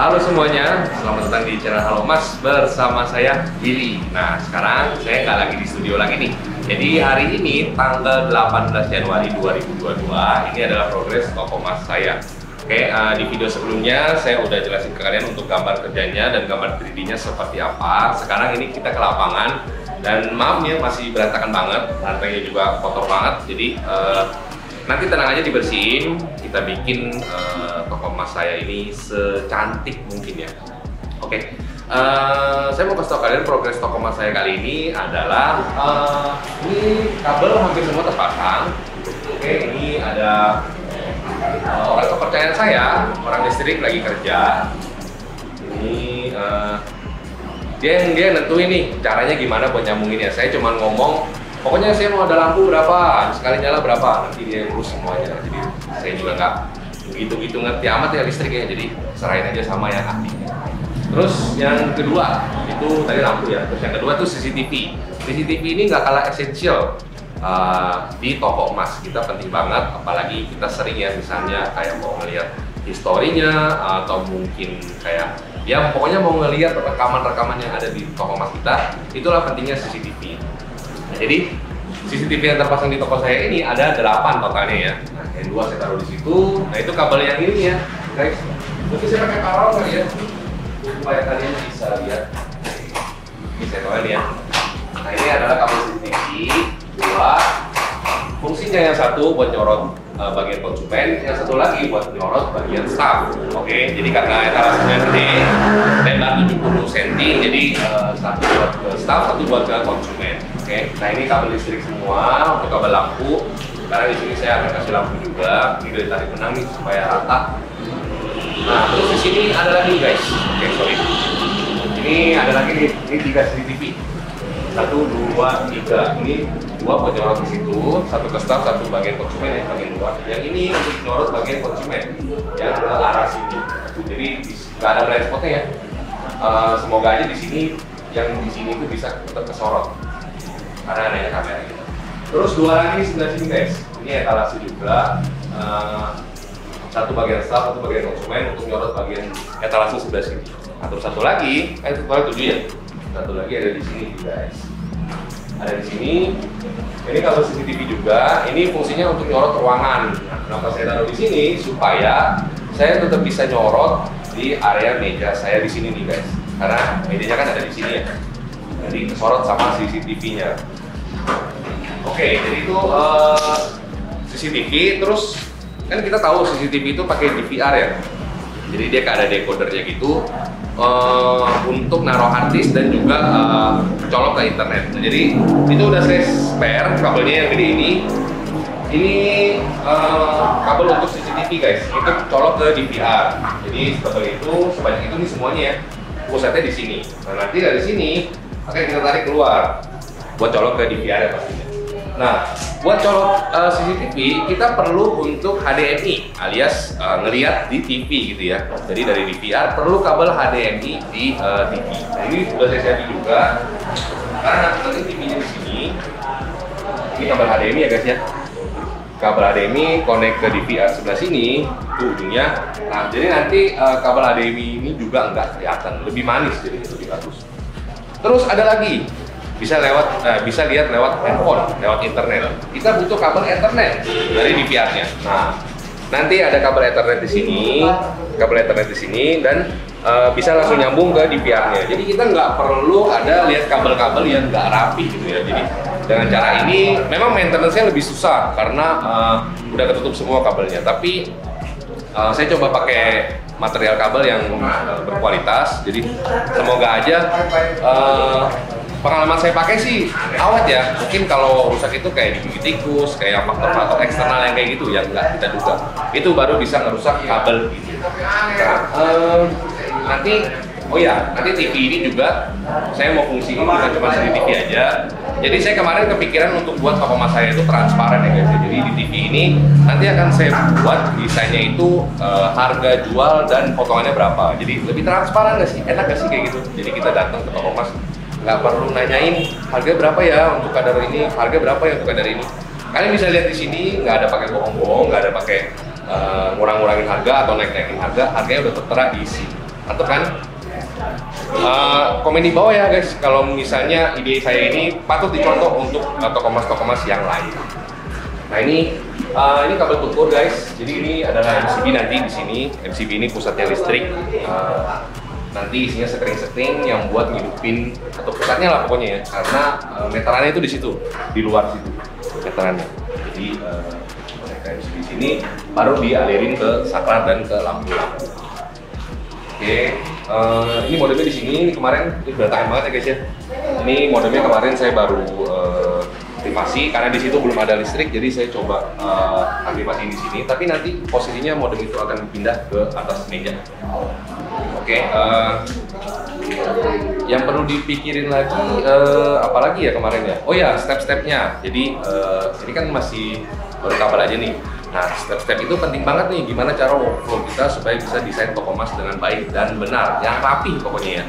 Halo semuanya, selamat datang di channel Halo Mas bersama saya Billy. Nah sekarang saya nggak lagi di studio lagi nih. Jadi hari ini tanggal 18 Januari 2022 ini adalah progres toko mas saya. Oke, di video sebelumnya saya udah jelasin ke kalian untuk gambar kerjanya dan gambar 3D-nya seperti apa. Sekarang ini kita ke lapangan dan maaf ya masih berantakan banget, lantainya juga kotor banget. Jadi nanti tenang aja dibersihin, kita bikin toko emas saya ini secantik mungkin ya. Oke, saya mau kasih tau kalian progres toko emas saya kali ini adalah ini kabel hampir semua terpasang. Oke, ini ada orang kepercayaan saya, orang listrik lagi kerja. Ini dia yang nentuin nih caranya gimana buat nyambunginnya. Saya cuma ngomong pokoknya saya mau ada lampu berapa, sekali nyala berapa, nanti dia urus semuanya. Jadi saya juga nggak begitu ngerti amat ya listriknya, jadi serahin aja sama yang ahli. Terus yang kedua itu tadi lampu ya. Terus yang kedua tuh CCTV. CCTV ini nggak kalah esensial di toko emas. Kita penting banget, apalagi kita sering ya misalnya kayak mau ngeliat historinya atau mungkin kayak ya pokoknya mau ngeliat rekaman-rekaman yang ada di toko emas kita. Itulah pentingnya CCTV. Nah, jadi CCTV yang terpasang di toko saya ini ada 8 totalnya ya. Nah, yang 2 saya taruh di situ. Nah, itu kabel yang ini ya, guys. Mungkin saya pakai paralon kali ya, supaya kalian bisa lihat. Ini saya taruh ya. Nah, ini adalah kabel CCTV 2. Fungsinya yang satu buat nyorot bagian konsumen, yang satu lagi buat nyorot bagian staff. Oke, jadi karena etalasinya gede, lebar 70 cm, jadi satu buat ke staff, satu buat ke konsumen. Oke, nah ini kabel listrik semua untuk kabel lampu. Sekarang di sini saya akan kasih lampu juga. Ini dari tarik benang nih supaya rata. Nah, terus di sini ada lagi guys. Oke, sorry. Ini ada lagi nih. Ini 3 CCTV. 1, 2, 3. Ini 2 buat nyorot di situ. Satu ke staff, satu bagian konsumen yang bagian luar. Yang ini untuk nyorot bagian konsumen yang ke arah sini. Jadi nggak ada blind spotnya ya. Semoga aja di sini yang di sini itu bisa tetap kesorot karena adanya kamera gitu. Terus 2 lagi di sebelah sini guys. Ini etalase juga. Satu bagian staff, satu bagian konsumen untuk nyorot bagian etalase sebelah sini. Nah, terus satu lagi, total 7 ya. Satu lagi ada di sini guys. Ada di sini. Ini kabel CCTV juga. Ini fungsinya untuk nyorot ruangan. Nah, kenapa saya taruh di sini? Supaya saya tetap bisa nyorot di area meja saya di sini nih guys. Karena mejanya kan ada di sini ya. Jadi kesorot sama CCTV-nya. Oke, jadi itu CCTV. Terus kan kita tahu CCTV itu pakai DVR ya. Jadi dia kayak ada decodernya gitu untuk naruh hard disk dan juga colok ke internet. Nah, jadi itu udah saya spare kabelnya yang gede ini. Ini kabel untuk CCTV guys. Itu colok ke DVR. Jadi seperti itu, sebanyak itu nih semuanya ya. Pusatnya di sini. Nah, nanti dari sini akan kita tarik keluar buat colok ke DVR ya pastinya. Nah, buat colok CCTV kita perlu untuk HDMI alias ngelihat di TV gitu ya. Jadi dari DVR perlu kabel HDMI di TV. Nah, ini sudah saya siapin juga karena nanti TV-nya di sini. Ini kabel HDMI ya guys ya. Kabel HDMI connect ke DVR sebelah sini, itu ujungnya. Nah, jadi nanti kabel HDMI ini juga nggak kelihatan, lebih manis jadi lebih bagus. Terus ada lagi, bisa lihat lewat handphone, lewat internet. Kita butuh kabel Ethernet dari DVR-nya. Nah, nanti ada kabel Ethernet di sini, dan bisa langsung nyambung ke DVR-nya. Jadi kita nggak perlu ada lihat kabel-kabel yang nggak rapi gitu ya. Jadi dengan cara ini memang maintenance-nya lebih susah karena udah ketutup semua kabelnya. Tapi saya coba pakai material kabel yang berkualitas. Jadi semoga aja pengalaman saya pakai sih awet ya. Mungkin kalau rusak itu kayak digigit tikus, kayak faktor-faktor eksternal yang kayak gitu yang nggak kita duga. Itu baru bisa ngerusak kabel gitu. Nah, nanti nanti TV ini juga saya mau fungsiin bukan cuma CCTV aja. Jadi saya kemarin kepikiran untuk buat toko emas saya itu transparan ya guys. Jadi di TV ini nanti akan saya buat desainnya itu harga jual dan potongannya berapa. Jadi lebih transparan nggak sih? Enak nggak sih kayak gitu? Jadi kita datang ke toko emas nggak perlu nanyain harga berapa ya untuk kadar ini, harga berapa ya untuk kadar ini. Kalian bisa lihat di sini nggak ada pakai bohong-bohong, nggak ada pakai ngurang-ngurangin harga atau naik-naikin harga, harganya udah tertera di sini. mantep kan? Komen di bawah ya guys, kalau misalnya ide saya ini patut dicontoh untuk toko emas yang lain. Nah ini kabel tukur guys, jadi ini adalah MCB nanti di sini. MCB ini pusatnya listrik. Nanti isinya setting yang buat ngidupin atau pusatnya lah pokoknya ya, karena meterannya itu di situ, di luar situ meterannya. Jadi mereka MCB di sini baru dialirin ke saklar dan ke lampu-lampu. Oke, ini modemnya di sini. Ini kemarin ini berantakan banget ya guys ya. Ini modemnya kemarin saya baru aktifasi karena di situ belum ada listrik, jadi saya coba aktifasi di sini. Tapi nanti posisinya modem itu akan pindah ke atas meja. Oke, yang perlu dipikirin lagi apalagi ya kemarin ya? Oh ya, step-stepnya. Jadi ini kan masih baru kabel aja nih. Nah, step-step itu penting banget nih, gimana cara workflow kita supaya bisa desain toko emas dengan baik dan benar, yang rapi pokoknya ya.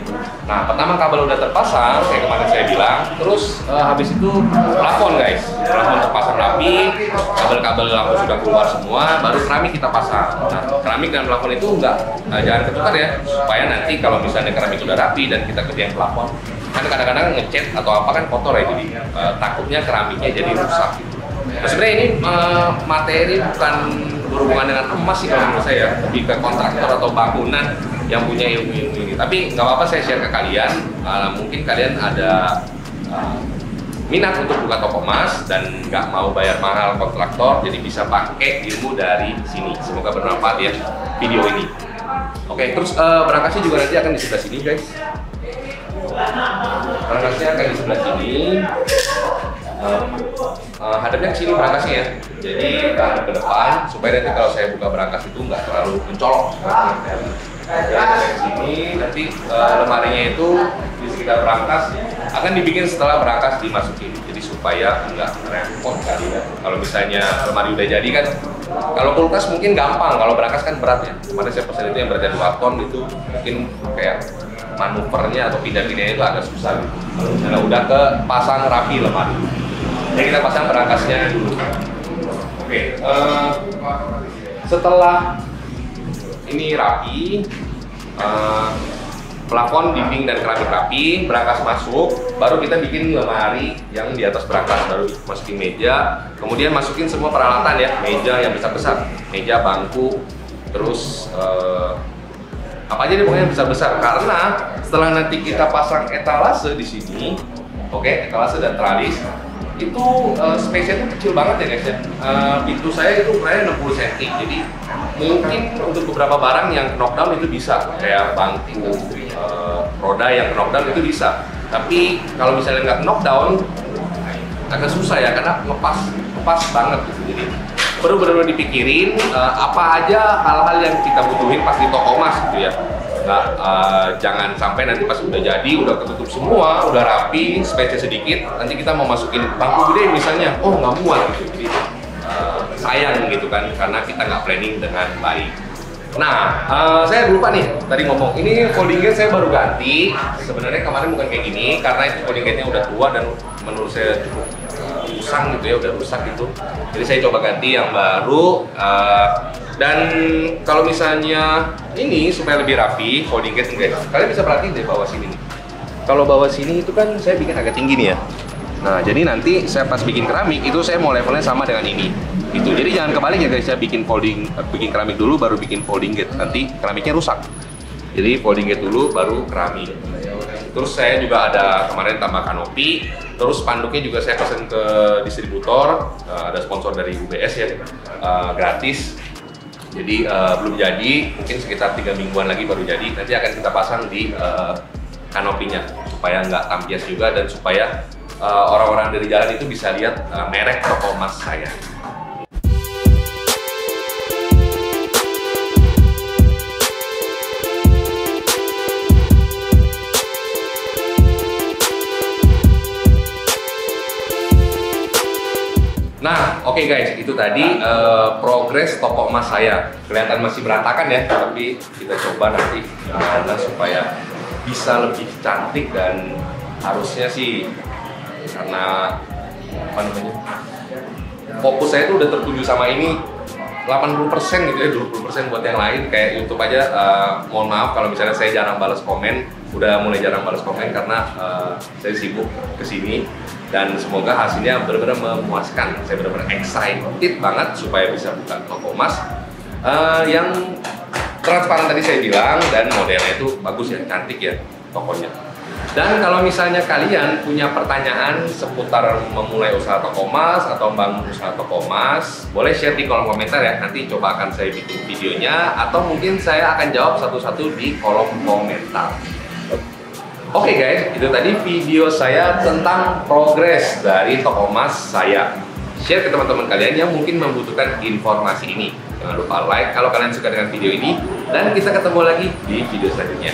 Nah, pertama kabel udah terpasang, kayak kemarin saya bilang, terus habis itu plafon guys, plafon terpasang rapi, kabel-kabel lampu sudah keluar semua, baru keramik kita pasang. Nah, keramik dan plafon itu jangan ketukar ya, supaya nanti kalau misalnya keramik udah rapi dan kita kerjain plafon, kan kadang-kadang ngecat atau apa kan kotor ya, jadi takutnya keramiknya jadi rusak gitu. Nah, sebenarnya ini materi bukan berhubungan dengan emas sih kalau menurut saya, lebih ke kontraktor atau bangunan yang punya ilmu-ilmu ini. Tapi nggak apa-apa saya share ke kalian, mungkin kalian ada minat untuk buka toko emas dan nggak mau bayar mahal kontraktor, jadi bisa pakai ilmu dari sini. Semoga bermanfaat ya video ini. Oke, terus berangkasnya juga nanti akan di sebelah sini guys. Berangkasnya akan di sebelah sini. Hadapnya ke sini berangkasnya ya, jadi ke depan supaya nanti kalau saya buka berangkas itu nggak terlalu mencolok. Dari sini nanti lemarinya itu di sekitar berangkas akan dibikin setelah berangkas dimasukin, jadi supaya nggak repot kali ya. Kalau misalnya lemari udah jadi kan, kalau kulkas mungkin gampang, kalau berangkas kan berat ya. Kemarin saya pesan itu yang beratnya 2 ton itu mungkin kayak manuvernya atau pindah-pindahnya itu agak susah gitu. Kalau misalnya udah ke pasang rapi lemari. Jadi kita pasang berangkasnya dulu. Oke, setelah ini rapi, plafon, dinding dan keramik rapi, berangkas masuk, baru kita bikin lemari yang di atas berangkas, baru masukin meja, kemudian masukin semua peralatan ya, meja yang besar-besar, meja, bangku, terus apa aja deh pokoknya besar-besar, karena setelah nanti kita pasang etalase di sini, oke, etalase dan tralis. Itu space-nya itu kecil banget ya guys ya. Pintu saya itu ukurannya 60 cm, jadi mungkin untuk beberapa barang yang knockdown itu bisa, kayak bangku, roda yang knockdown itu bisa. Tapi kalau misalnya nggak knockdown agak susah ya, karena ngepas banget gitu. Jadi perlu benar-benar dipikirin apa aja hal-hal yang kita butuhin pas di toko emas gitu ya. Nah, jangan sampai nanti pas udah jadi, udah ketutup semua, udah rapi, space-nya sedikit, nanti kita mau masukin bangku gede misalnya, oh nggak muat gitu, jadi sayang gitu kan, karena kita nggak planning dengan baik. Nah, saya lupa nih, tadi ngomong, ini folding gate saya baru ganti, sebenarnya kemarin bukan kayak gini, karena itu folding gate-nya udah tua dan menurut saya cukup usang gitu ya, udah rusak gitu, jadi saya coba ganti yang baru. Dan kalau misalnya ini supaya lebih rapi, folding gate guys, kalian bisa perhatiin deh bawah sini nih. Kalau bawah sini itu kan saya bikin agak tinggi nih ya. Nah, jadi nanti saya pas bikin keramik itu saya mau levelnya sama dengan ini. Gitu. Jadi jangan kebalik ya guys, saya bikin keramik dulu baru bikin folding gate. Nanti keramiknya rusak. Jadi folding gate dulu baru keramik. Terus saya juga ada kemarin tambah kanopi. Terus spanduknya juga saya pesan ke distributor, ada sponsor dari UBS ya, gratis. Jadi belum jadi, mungkin sekitar 3 mingguan lagi baru jadi. Nanti akan kita pasang di kanopinya supaya nggak tampias juga dan supaya orang-orang dari jalan itu bisa lihat merek toko emas saya. Nah, oke guys, itu tadi progres toko emas saya. Kelihatan masih berantakan ya, tapi kita coba nanti gimana supaya bisa lebih cantik, dan harusnya sih karena apa namanya, fokus saya itu udah tertuju sama ini, 80% gitu ya, 20% buat yang lain. Kayak YouTube aja, mohon maaf kalau misalnya saya jarang balas komen, udah mulai jarang balas komen karena saya sibuk kesini. Dan semoga hasilnya benar-benar memuaskan. Saya benar-benar excited banget supaya bisa buka toko emas yang transparan tadi saya bilang, dan modelnya itu bagus ya, cantik ya tokonya. Dan kalau misalnya kalian punya pertanyaan seputar memulai usaha toko emas atau membangun usaha toko emas, boleh share di kolom komentar ya. Nanti coba akan saya bikin videonya, atau mungkin saya akan jawab satu-satu di kolom komentar. Oke guys, itu tadi video saya tentang progres dari toko emas saya. Share ke teman-teman kalian yang mungkin membutuhkan informasi ini. Jangan lupa like kalau kalian suka dengan video ini, dan kita ketemu lagi di video selanjutnya.